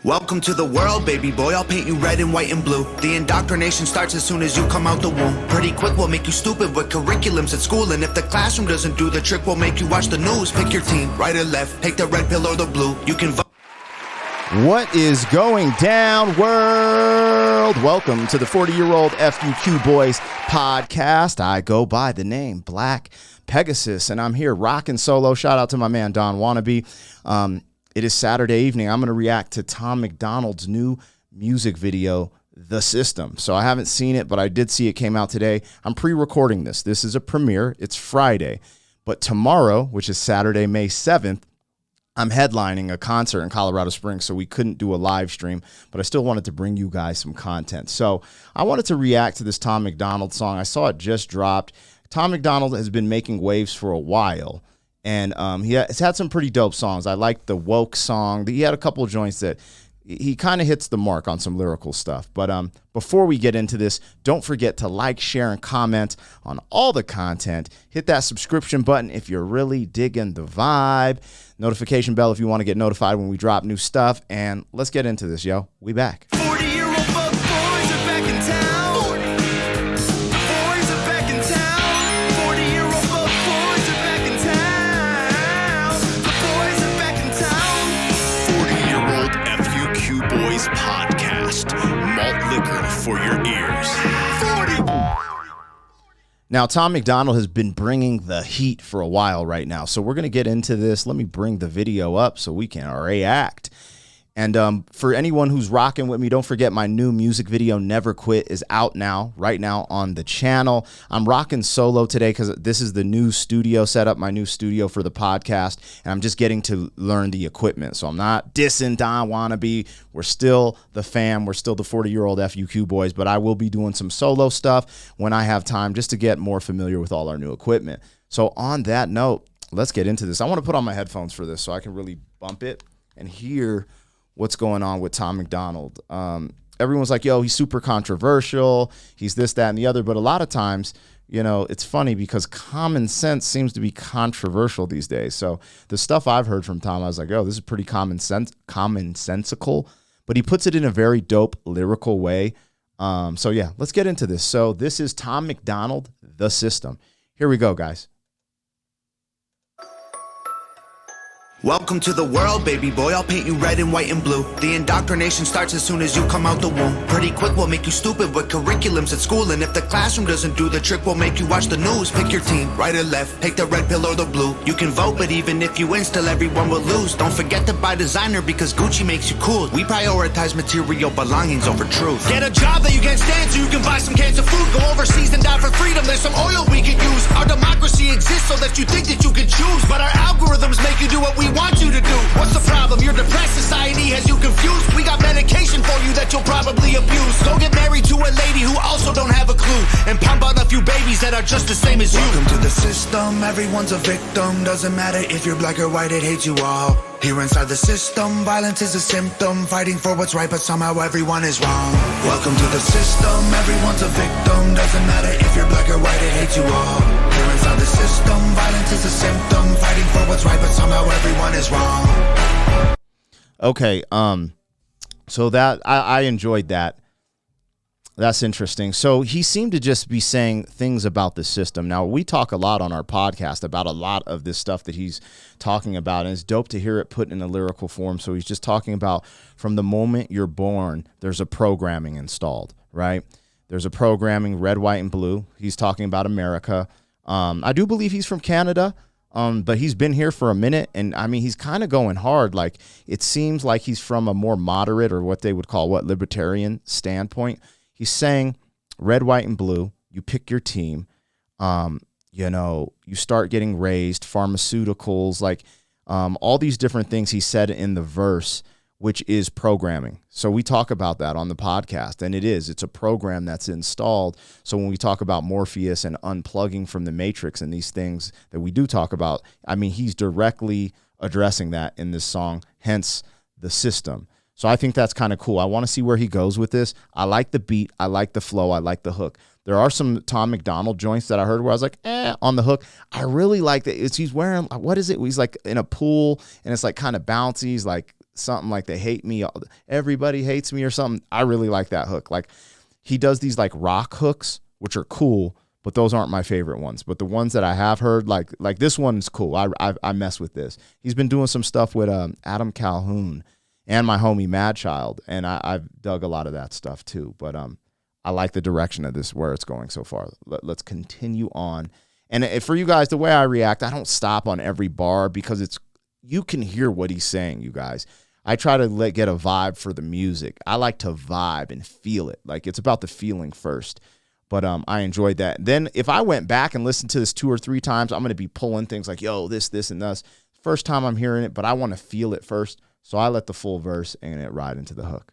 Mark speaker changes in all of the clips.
Speaker 1: Welcome to the world, baby boy. I'll paint you red and white and blue. The indoctrination starts as soon as you come out the womb. Pretty quick, we'll make you stupid with curriculums at school. And if the classroom doesn't do the trick, we'll make you watch the news. Pick your team, right or left. Take the red pill or the blue. You can vote.
Speaker 2: What is going down, world? Welcome to the 40-year-old Fuq Boyz podcast. I go by the name Black Pegasus, and I'm here rocking solo. Shout out to my man Don Wannabe. It is Saturday evening. I'm going to react to Tom MacDonald's new music video, The System. So I haven't seen it, but I did see it came out today. I'm pre-recording this. This is a premiere. It's Friday. But tomorrow, which is Saturday, May 7th, I'm headlining a concert in Colorado Springs, so we couldn't do a live stream, but I still wanted to bring you guys some content. So I wanted to react to this Tom MacDonald song. I saw it just dropped. Tom MacDonald has been making waves for a while. And he has had some pretty dope songs. I like the Woke song. He had a couple of joints that he kind of hits the mark on some lyrical stuff. But before we get into this, don't forget to like, share, and comment on all the content. Hit that subscription button if you're really digging the vibe. Notification bell if you want to get notified when we drop new stuff. And let's get into this, yo. We back.
Speaker 1: 40-year-old Fuq Boyz are back in town. Boys are back in town. 40-year-old Fuq Boyz are back in town. The boys are back in town.
Speaker 3: 40-year-old Fuq Boyz podcast. Malt liquor for your ears.
Speaker 1: 40.
Speaker 2: Now, Tom MacDonald has been bringing the heat for a while right now, so we're going to get into this. Let me bring the video up so we can react. And for anyone who's rocking with me, don't forget my new music video, Never Quit, is out now, right now on the channel. I'm rocking solo today because this is the new studio setup, my new studio for the podcast, and I'm just getting to learn the equipment. So I'm not dissing Don Wannabe. We're still the fam. We're still the 40-year-old Fuq Boyz, but I will be doing some solo stuff when I have time just to get more familiar with all our new equipment. So on that note, let's get into this. I want to put on my headphones for this so I can really bump it and hear what's going on with Tom MacDonald. Everyone's like, yo, he's super controversial. He's this, that, and the other. But a lot of times, you know, it's funny because common sense seems to be controversial these days. So the stuff I've heard from Tom, I was like, oh, this is pretty commonsensical. But he puts it in a very dope lyrical way. So yeah, let's get into this. So this is Tom MacDonald, The System. Here we go, guys.
Speaker 1: Welcome to the world, baby boy. I'll paint you red and white and blue. The indoctrination starts as soon as you come out the womb. Pretty quick, we'll make you stupid with curriculums at school. And if the classroom doesn't do the trick, we'll make you watch the news. Pick your team, right or left. Take the red pill or the blue. You can vote, but even if you win, still everyone will lose. Don't forget to buy designer because Gucci makes you cool. We prioritize material belongings over truth. Get a job that you can't stand so you can buy some cans of food. Go overseas and die for freedom. There's some oil we could use. Our democracy exists so that you think that you can choose. But our algorithms make you do what we want you to do. What's the problem? Your depressed society has you confused. We got medication for you that you'll probably abuse. Go get married to a lady who also don't have a clue, and pump out a few babies that are just the same as you. Welcome to the system. Everyone's a victim. Doesn't matter if you're black or white, it hates you all. Here inside the system, violence is a symptom. Fighting for what's right, but somehow everyone is wrong. Welcome to the system. Everyone's a victim. Doesn't matter if you're black or white, it hates you all. Here inside the system, violence is a symptom. Fighting for what's right, but somehow everyone is wrong.
Speaker 2: Okay, so that I enjoyed that. That's interesting. So he seemed to just be saying things about the system. Now, we talk a lot on our podcast about a lot of this stuff that he's talking about, and it's dope to hear it put in a lyrical form. So he's just talking about from the moment you're born, there's a programming installed, right? There's a programming, red, white, and blue. He's talking about America. I do believe he's from Canada, but he's been here for a minute, and I mean, he's kind of going hard. Like, it seems like he's from a more moderate or what they would call libertarian standpoint. He's saying red, white, and blue. You pick your team. You know, you start getting raised, pharmaceuticals, like all these different things he said in the verse, which is programming. So we talk about that on the podcast, and it's a program that's installed. So when we talk about Morpheus and unplugging from the Matrix and these things that we do talk about, I mean, he's directly addressing that in this song, hence the system. So I think that's kind of cool. I want to see where he goes with this. I like the beat. I like the flow. I like the hook. There are some Tom MacDonald joints that I heard where I was like, on the hook. I really like that. He's wearing, what is it? He's like in a pool and it's like kind of bouncy. He's like something like they hate me, everybody hates me or something. I really like that hook. Like he does these like rock hooks, which are cool, but those aren't my favorite ones. But the ones that I have heard, like this one's cool. I mess with this. He's been doing some stuff with Adam Calhoun and my homie Madchild, and I've dug a lot of that stuff too. But I like the direction of this, where it's going so far. Let's continue on. And for you guys, the way I react, I don't stop on every bar because you can hear what he's saying, you guys. I try to get a vibe for the music. I like to vibe and feel it. Like it's about the feeling first. But I enjoyed that. Then if I went back and listened to this 2 or 3 times, I'm going to be pulling things like, yo, this, and this. First time I'm hearing it, but I want to feel it first. So I let the full verse and it ride into the hook.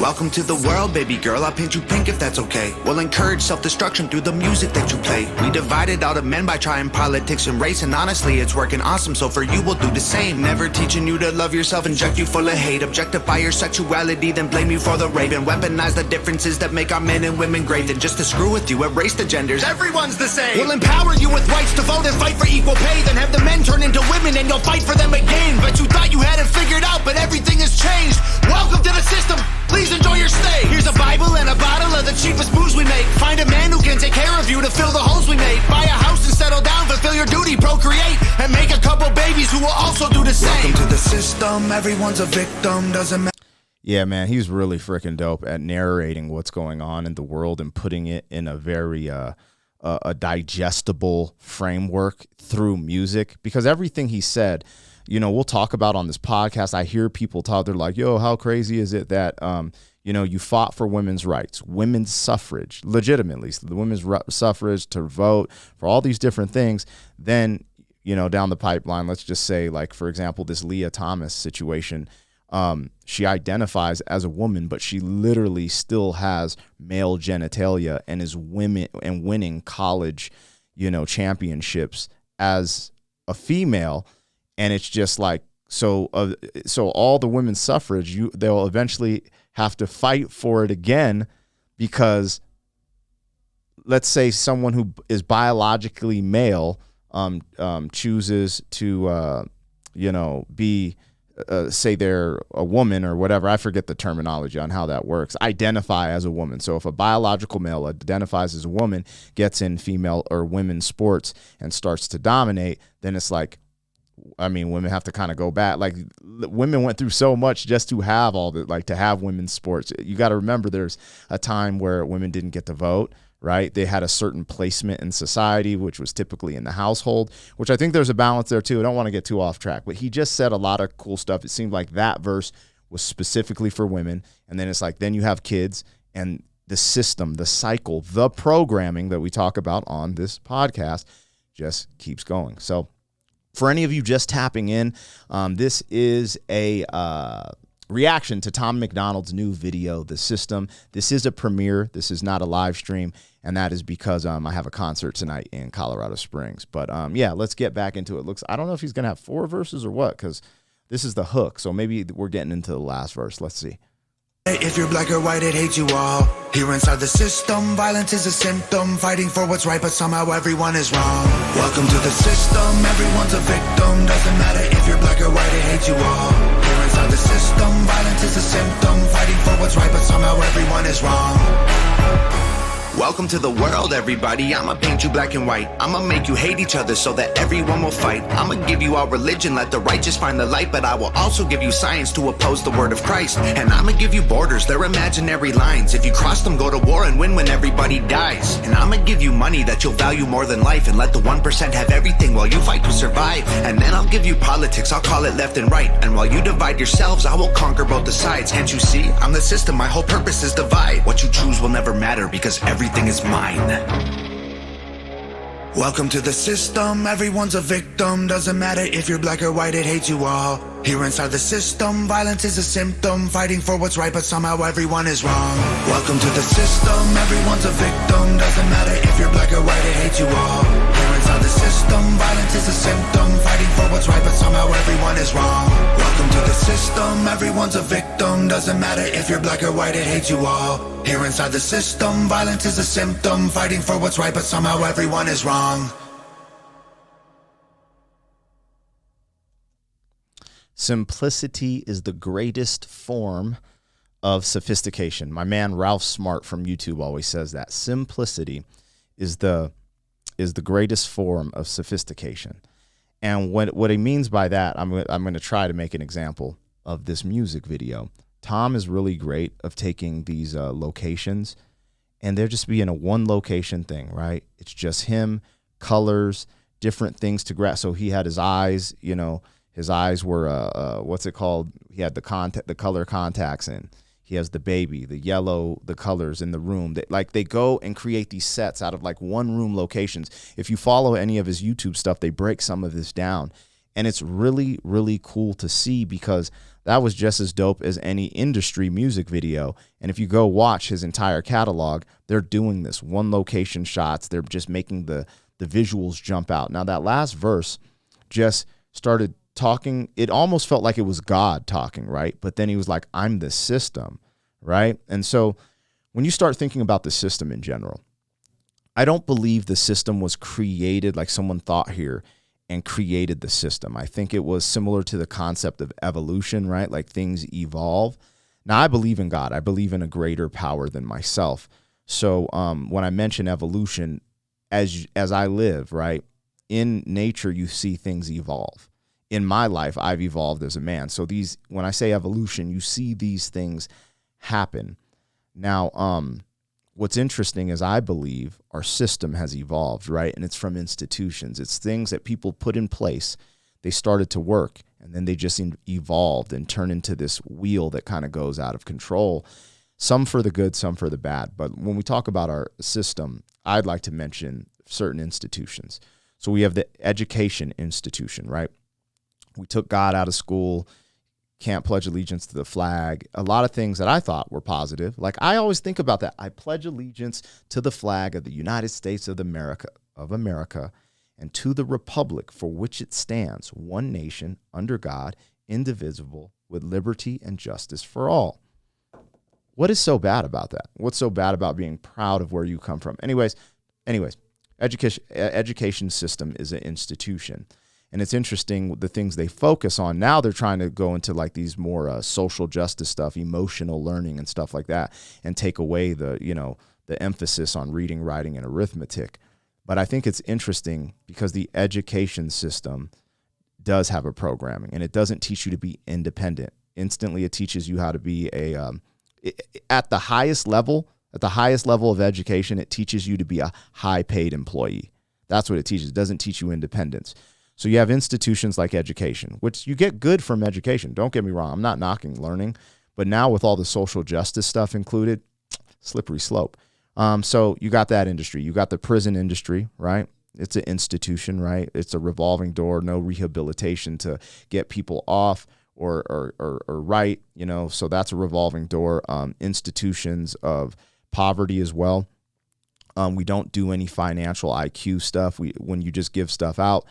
Speaker 1: Welcome to the world, baby girl. I'll paint you pink if that's okay. We'll encourage self-destruction through the music that you play. We divided all the men by trying politics and race, and honestly, it's working awesome, so for you, we'll do the same. Never teaching you to love yourself, inject you full of hate, objectify your sexuality, then blame you for the rape, and weaponize the differences that make our men and women great. Then just to screw with you, erase the genders. Everyone's the same. We'll empower you with rights to vote and fight for equal pay, then have the men turn into women and you'll fight for them again. But you thought you had it figured out, but everything has changed. Welcome to the system. Please enjoy your stay. Here's a Bible and a bottle of the cheapest booze we make. Find a man who can take care of you to fill the holes we made. Buy a house and settle down, fulfill your duty, procreate, and make a couple babies who will also do the same. Welcome to the system, everyone's a victim, doesn't matter.
Speaker 2: Yeah, man, he's really freaking dope at narrating what's going on in the world and putting it in a very a digestible framework through music, because everything he said, you know, we'll talk about on this podcast. I hear people talk, they're like, yo, how crazy is it that, you know, you fought for women's rights, women's suffrage, legitimately, the women's suffrage to vote for all these different things. Then, you know, down the pipeline, let's just say, like, for example, this Leah Thomas situation, she identifies as a woman, but she literally still has male genitalia and is winning college, you know, championships as a female. And it's just like, so all the women's suffrage, they'll eventually have to fight for it again, because let's say someone who is biologically male chooses to, you know, be, say they're a woman or whatever. I forget the terminology on how that works. Identify as a woman. So if a biological male identifies as a woman, gets in female or women's sports and starts to dominate, then it's like, I mean, women have to kind of go back. Like, women went through so much just to have all the, like, to have women's sports. You got to remember there's a time where women didn't get to vote, right? They had a certain placement in society, which was typically in the household, which I think there's a balance there too. I don't want to get too off track, but he just said a lot of cool stuff. It seemed like that verse was specifically for women. And then it's like, then you have kids and the system, the cycle, the programming that we talk about on this podcast just keeps going. So, for any of you just tapping in, this is a reaction to Tom MacDonald's new video, The System. This is a premiere. This is not a live stream, and that is because I have a concert tonight in Colorado Springs. But, yeah, let's get back into it. I don't know if he's going to have 4 verses or what, because this is the hook, so maybe we're getting into the last verse. Let's see.
Speaker 1: If you're black or white, it hates you all. Here inside the system, violence is a symptom. Fighting for what's right, but somehow everyone is wrong. Welcome to the system, everyone's a victim. Doesn't matter if you're black or white, it hates you all. Here inside the system, violence is a symptom. Fighting for what's right, but somehow everyone is wrong. Welcome to the world, everybody. I'ma paint you black and white. I'ma make you hate each other so that everyone will fight. I'ma give you all religion, let the righteous find the light. But I will also give you science to oppose the word of Christ. And I'ma give you borders, they're imaginary lines. If you cross them, go to war and win when everybody dies. And I'ma give you money that you'll value more than life, and let the 1% have everything while you fight to survive. And then I'll give you politics, I'll call it left and right. And while you divide yourselves, I will conquer both the sides. Can't you see? I'm the system, my whole purpose is divide. What you choose will never matter, because everything is mine. Welcome to the system, everyone's a victim. Doesn't matter if you're black or white, it hates you all. Here inside the system, violence is a symptom. Fighting for what's right, but somehow everyone is wrong. Welcome to the system, everyone's a victim. Doesn't matter if you're black or white, it hates you all. Here inside the system, violence is a symptom. Fighting for what's right, but somehow everyone is wrong. Welcome to the system, everyone's a victim. Doesn't matter if you're black or white, it hates you all. Here inside the system, violence is a symptom. Fighting for what's right, but somehow everyone is wrong.
Speaker 2: Simplicity is the greatest form of sophistication. My man Ralph Smart from YouTube always says that. Simplicity is the greatest form of sophistication. And what he means by that, I'm going to try to make an example of this music video. Tom is really great of taking these locations, and they're just being a one location thing, right? It's just him, colors, different things to grab. So he had his eyes, his eyes were what's it called? He had the color contacts in. He has the baby, the yellow, the colors in the room. They go and create these sets out of like one room locations. If you follow any of his YouTube stuff, they break some of this down. And it's really, really cool to see, because that was just as dope as any industry music video. And if you go watch his entire catalog, they're doing this one location shots. They're just making the visuals jump out. Now that last verse just started talking. It almost felt like it was God talking, right? But then he was like, I'm the system, right? And so when you start thinking about the system in general, I don't believe the system was created like someone thought here and created the system. I think it was similar to the concept of evolution, right? Like things evolve. Now, I believe in God. I believe in a greater power than myself. So when I mention evolution, as I live, right, in nature, you see things evolve. In my life, I've evolved as a man. So when I say evolution, you see these things happen. Now, what's interesting is I believe our system has evolved, right? And it's from institutions. It's things that people put in place. They started to work, and then they just evolved and turned into this wheel that kind of goes out of control, some for the good, some for the bad. But when we talk about our system, I'd like to mention certain institutions. So we have the education institution, right? We took God out of school, can't pledge allegiance to the flag. A lot of things that I thought were positive. Like, I always think about that. I pledge allegiance to the flag of the United States of America, and to the republic for which it stands, one nation, under God, indivisible, with liberty and justice for all. What is so bad about that? What's so bad about being proud of where you come from? Anyways, education system is an institution. And it's interesting the things they focus on. Now they're trying to go into like these more social justice stuff, emotional learning and stuff like that, and take away the emphasis on reading, writing, and arithmetic. But I think it's interesting because the education system does have a programming, and it doesn't teach you to be independent. Instantly, it teaches you how to be at the highest level of education, it teaches you to be a high-paid employee. That's what it teaches. It doesn't teach you independence. So you have institutions like education, which you get good from education. Don't get me wrong. I'm not knocking learning. But now with all the social justice stuff included, slippery slope. So you got that industry. You got the prison industry, right? It's an institution, right? It's a revolving door, no rehabilitation to get people off or right, so that's a revolving door. Institutions of poverty as well. We don't do any financial IQ stuff. When you just give stuff out,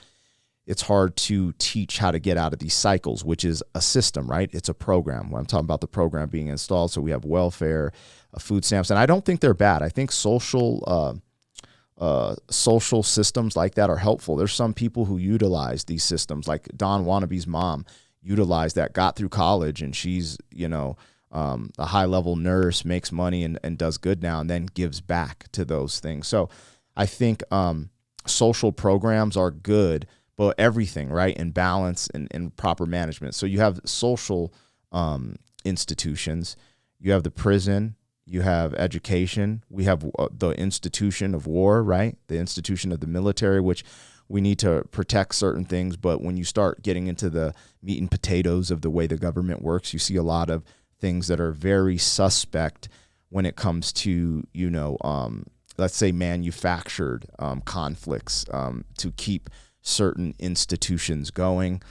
Speaker 2: it's hard to teach how to get out of these cycles, which is a system, right? It's a program. When I'm talking about the program being installed, so we have welfare, food stamps, and I don't think they're bad. I think social systems like that are helpful. There's some people who utilize these systems, like Don Wannabe's mom utilized that, got through college, and she's, a high-level nurse, makes money and does good now, and then gives back to those things. So I think social programs are good, but everything, right, in balance and proper management. So you have social institutions. You have the prison. You have education. We have the institution of war, right, the institution of the military, which we need to protect certain things. But when you start getting into the meat and potatoes of the way the government works, you see a lot of things that are very suspect when it comes to, let's say manufactured conflicts to keep certain institutions going.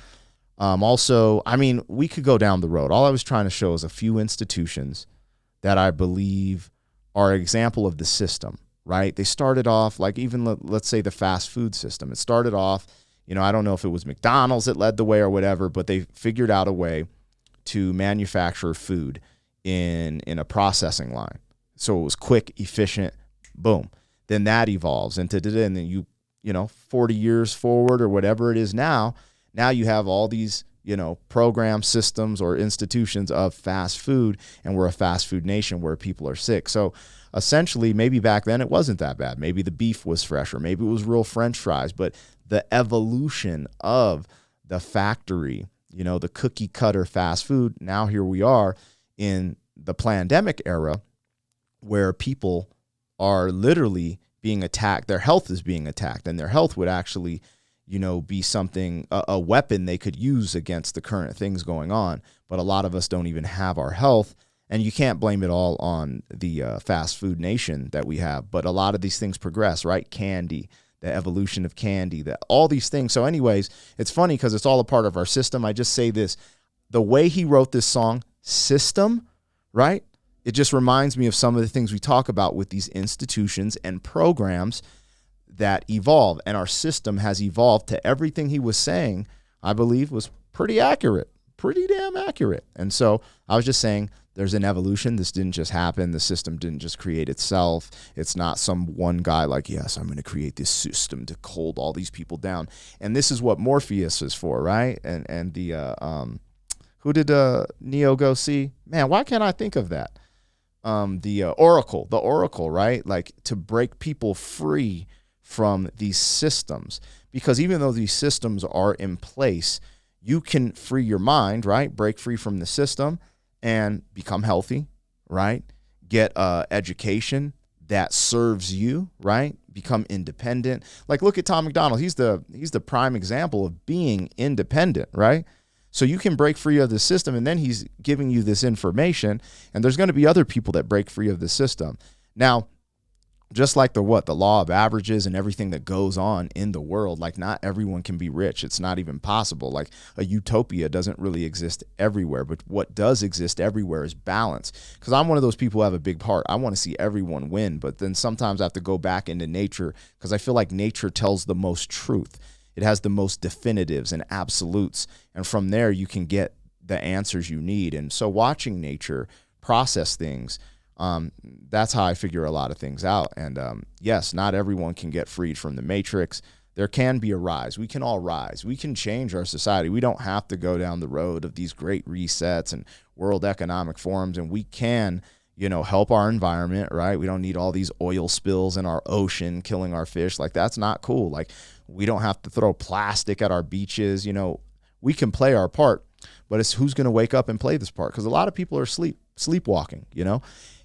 Speaker 2: Also, we could go down the road. All I was trying to show is a few institutions that I believe are an example of the system, right? They started off like even let's say the fast food system. It started off, I don't know if it was McDonald's that led the way or whatever, but they figured out a way to manufacture food in a processing line. So it was quick, efficient, boom. Then that evolves and then 40 years forward or whatever it is now you have all these, programs, systems, or institutions of fast food, and we're a fast food nation where people are sick. So essentially, maybe back then it wasn't that bad. Maybe the beef was fresher. Maybe it was real French fries. But the evolution of the factory, the cookie cutter fast food, now here we are in the pandemic era where people are literally being attacked. Their health is being attacked, and their health would actually be something, a weapon they could use against the current things going on. But a lot of us don't even have our health, and you can't blame it all on the fast food nation that we have. But a lot of these things progress, right? Candy, the evolution of candy, all these things. So anyways, it's funny because it's all a part of our system. I just say this, the way he wrote this song, System, right? It just reminds me of some of the things we talk about with these institutions and programs that evolve, and our system has evolved to everything he was saying, I believe was pretty accurate, pretty damn accurate. And so I was just saying there's an evolution. This didn't just happen. The system didn't just create itself. It's not some one guy like, yes, I'm going to create this system to hold all these people down. And this is what Morpheus is for, right? And the who did Neo go see? Man, why can't I think of that? The Oracle, right? Like to break people free from these systems, because even though these systems are in place, you can free your mind, right? Break free from the system and become healthy, right? Get education that serves you, right? Become independent. Like look at Tom MacDonald. He's the prime example of being independent, right? So you can break free of the system, and then he's giving you this information, and there's going to be other people that break free of the system. Now, just like the law of averages and everything that goes on in the world, like not everyone can be rich. It's not even possible. Like a utopia doesn't really exist everywhere, but what does exist everywhere is balance. Because I'm one of those people who have a big heart. I want to see everyone win, but then sometimes I have to go back into nature because I feel like nature tells the most truth. It has the most definitives and absolutes, and from there you can get the answers you need. And so watching nature process things, that's how I figure a lot of things out. And yes, not everyone can get freed from the matrix. There can be a rise. We can all rise. We can change our society. We don't have to go down the road of these great resets and World Economic Forums, and we can, help our environment, right? We don't need all these oil spills in our ocean killing our fish. Like that's not cool. Like we don't have to throw plastic at our beaches. We can play our part, but it's who's going to wake up and play this part, because a lot of people are sleepwalking,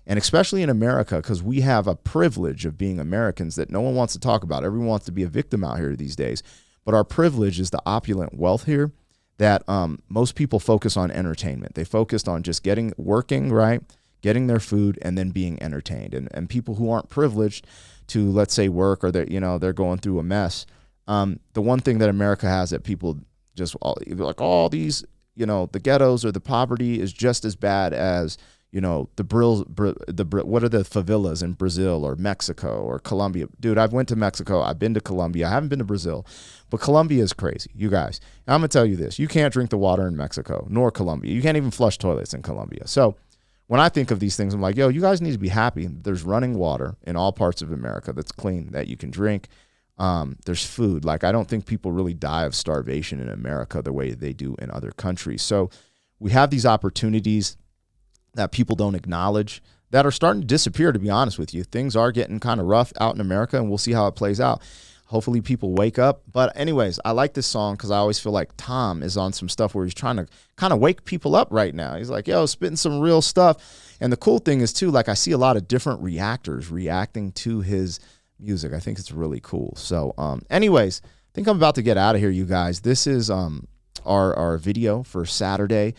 Speaker 2: and especially in America, because we have a privilege of being Americans that no one wants to talk about. Everyone wants to be a victim out here these days. But our privilege is the opulent wealth here that most people focus on entertainment. They focused on just working, right? Getting their food and then being entertained. And people who aren't privileged to, let's say, work, or they're going through a mess. The one thing that America has that people just like all these, the ghettos or the poverty is just as bad as, what are the favelas in Brazil or Mexico or Colombia? Dude, I've went to Mexico. I've been to Colombia. I haven't been to Brazil, but Colombia is crazy, you guys. And I'm going to tell you this. You can't drink the water in Mexico nor Colombia. You can't even flush toilets in Colombia. So when I think of these things, I'm like, yo, you guys need to be happy. There's running water in all parts of America that's clean, that you can drink. There's food. Like, I don't think people really die of starvation in America the way they do in other countries. So we have these opportunities that people don't acknowledge that are starting to disappear, to be honest with you. Things are getting kind of rough out in America, and we'll see how it plays out. Hopefully people wake up. But anyways, I like this song because I always feel like Tom is on some stuff where he's trying to kind of wake people up right now. He's like, yo, spitting some real stuff. And the cool thing is, too, like I see a lot of different reactors reacting to his music. I think it's really cool. So anyways, I think I'm about to get out of here, you guys. This is our video for Saturday.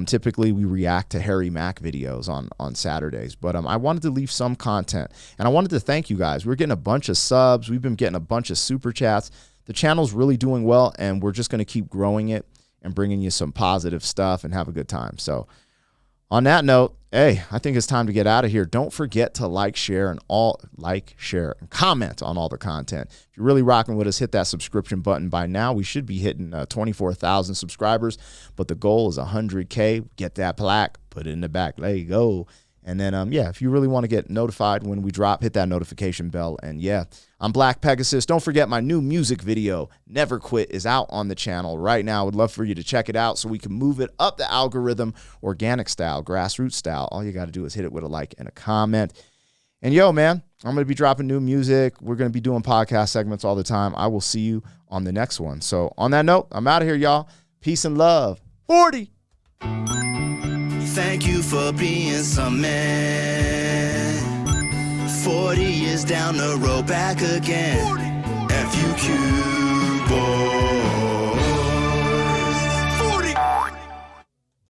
Speaker 2: Typically we react to Harry Mack videos on Saturdays, but I wanted to leave some content, and I wanted to thank you guys. We're getting a bunch of subs. We've been getting a bunch of super chats. The channel's really doing well, and we're just going to keep growing it and bringing you some positive stuff and have a good time. So on that note, hey, I think it's time to get out of here. Don't forget to share, and comment on all the content. If you're really rocking with us, hit that subscription button. By now, we should be hitting 24,000 subscribers, but the goal is 100K. Get that plaque, put it in the back. There you go. And then, yeah, if you really want to get notified when we drop, hit that notification bell. And yeah, I'm Black Pegasus. Don't forget my new music video, Never Quit, is out on the channel right now. I would love for you to check it out so we can move it up the algorithm, organic style, grassroots style. All you got to do is hit it with a like and a comment. And yo, man, I'm going to be dropping new music. We're going to be doing podcast segments all the time. I will see you on the next one. So on that note, I'm out of here, y'all. Peace and love. 40.
Speaker 1: Thank you for being some man. 40 years down the road, back again. Fuq Boyz.